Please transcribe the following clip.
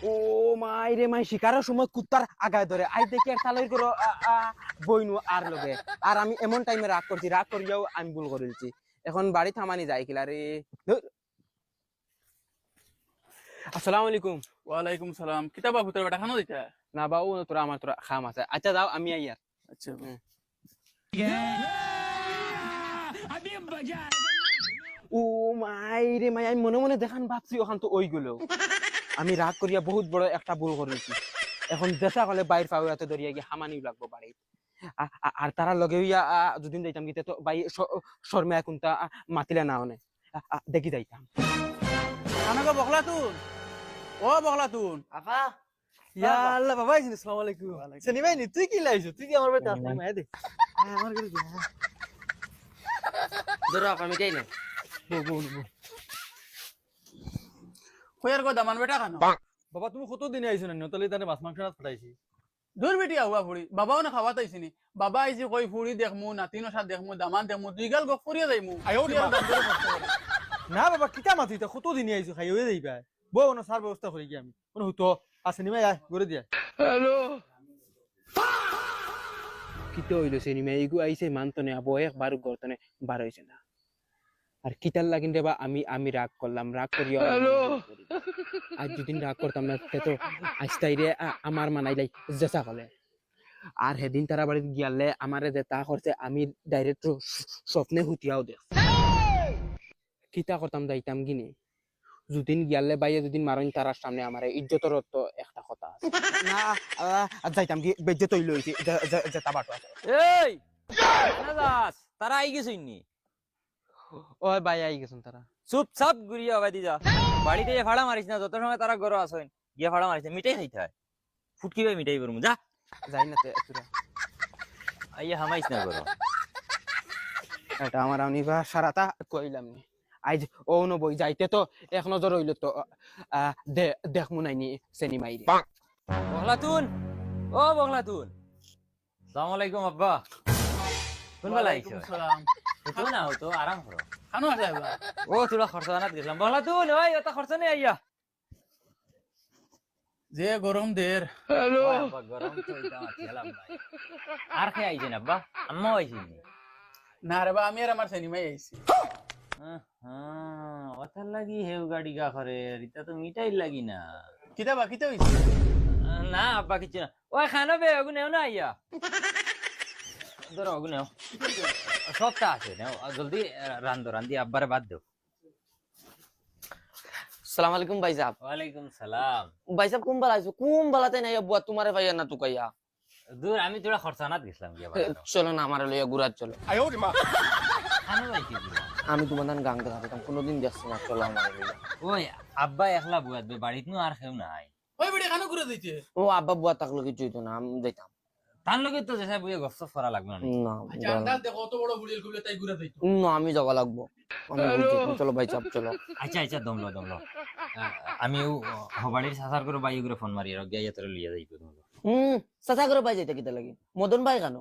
ও মাই রে মাই শিকারের সময় কুত্তার আগায় ধরে আই দেখি আর তালের করো বইনু আর লগে আর আমি এমন টাইমে রাগ করছি রাগ করিয়াও আমি ভুল করেছি এখন বাড়ি থামানি যাই কিলা রে আসসালামু আলাইকুম ওয়ালাইকুম সালাম কিতাবা ভূতের বেটা খানো দিতা না বাবু তোরা আমার তোরা খাম আছে আচ্ছা যাও আমি আই আর আচ্ছা ও মাই রে মাই আমি মনে মনে দেখান ভাবছি ওখান তো ওই গুলো আমি রাগ করিয়া বহুত বড় একটা ভুল করেছি এখন দেখা হলে বাইর পাউয়াতে ধরিয়া গিয়ে হামানি লাগবো বাড়ি আর তারা লগে হইয়া দুদিন যাইতাম গিতে তো বাই শর্মা কোনটা মাতিলে না অনে দেখি যাইতাম খানাকে বকলা তুন ও বকলা তুন আপা ইয়া আল্লাহ বাবা আইছিস আসসালামু আলাইকুম সনি ভাই নি তুই কি লাইছো তুই কি আমার বাড়িতে আসলি মায়া দে আমার ঘরে যা ধরো আপা মিটাই না কয়ার গো দামান বেটা খানো বাবা তুমি কত দিনে আইছো না নতলি তানে মাছ মাংস রাত ফাটাইছি দূর বেটি আহুয়া ফুড়ি বাবাও না খাওয়া তাইছিনি বাবা আইছি কই ফুড়ি দেখমু নাতিনো সাথ দেখমু দামান দেখমু দুই গাল গপ করিয়া যাইমু না বাবা কিতা মাতি তা কত দিনে আইছো খাই হয়ে যাইবা বউ না সার ব্যবস্থা করি কি আমি কোন হতো আসেনি ভাই আয় ঘরে দিয়া কিতে হইলো সিনেমা এইগু আইছে মানতনে আবো একবার গর্তনে বার হইছে না আর কিতার লাগিন রে বা আমি রাগ করলাম রাগ করিয়া আজ দুদিন রাগ করতাম না তো আজটাই রে আমার মানাইলাই জেসা কলে আর সেদিন তারা বাড়িতে গিয়ালে আমারে যে তা করছে আমি ডাইরেক্ট স্বপ্নে হুতিয়াও দেখ কিতা করতাম যাইতাম গিনি দুদিন গিয়ালে বাইয়ে দুদিন মারইন তারার সামনে আমার ইজ্জতর তো একটা কথা আছে না যাইতাম কি বেজ্জত হইল হইছে জেতা বাটো আছে এই নাজাস তারা আই গেছই নি ওই বাই আই গেছেন তারা চুপচাপ ঘুরিয়া আবাই যা বাড়িতে ভাড়া মারিস না যত সময় তারা গরো আসেন গিয়া ভাড়া মারিস মিটাই খাইতে হয় ফুটকি ভাই মিটাই করবো যা যাই না তোরা আইয়া হামাইস না গরো এটা আমার আনিবা সারাটা কইলাম নি আজ ও নবই যাইতে তো এক নজর হইল তো দেখমু নাইনি সেনি মাইরি বগলাতুন ও বগলাতুন আসসালামু আলাইকুম আব্বা কোন বেলা আইছো সালাম তো না তো আরাম করো খানো আছে আহুয়া ও তোরা খরচ আনাত গেছিলাম বগলাতুন ওই ওটা খরচ নেই আইয়া যে গরম দের ওই আব্বা গরম তো এটা খেলাম ভাই আর খেয়ে আইছেন আব্বা আম্মা আইছেন না রে বা আমি আর আমার সিনেমাই আইছি ওটার লাগি হেউ গাড়ি গা করে রিতা তো মিটাই লাগি না কিতাবা কিতা হইছে না আব্বা কিছু না ওই খানো বে ওগু নেও না আইয়া ধরো ওগু নেও সবটা আছে নেও জলদি রান্ধি আব্বারে বাদ দেও সালাম আলাইকুম ভাই সাহেব ওয়ালাইকুম সালাম ভাই সাহেব কুম বালা আইছো কুম বালাতে নাই বুয়া তোমারে ভাইয়া না তুকাইয়া দূর আমি তোরা খরচানাত গেছিলাম গিয়া বাড়ানো চলো না আমার লইয়া গুরাত চলো খানো ভাই কি দিলা? আমি তোমার ধান গাং দেখা পেতাম কোনোদিন দেখছি না চলো আমার লইয়া ওই আব্বা একলা বুয়াত বে বাড়িত নু আর কেউ নাই ওই বেটি খানো করে দিতে ও আব্বা বুয়া থাকলো কিছু হইতো না আমি যাইতাম তার লগে তো যেসা বুয়ে গফসফ করা লাগবে না না আচ্ছা আন্দাজ দেখো অত বড় বুড়িল গুলো তাই ঘুরে দিত না আমি যাওয়া লাগবো আমি বুঝছি। চলো ভাই সাহেব চলো আচ্ছা দমলো আমি হবাড়ির সাসার করে বাইয়ে করে ফোন মারি আর গিয়া তোরে লিয়া যাইতো চাচা করে পাই যাইতে কিতা লাগি মদন ভাই কেন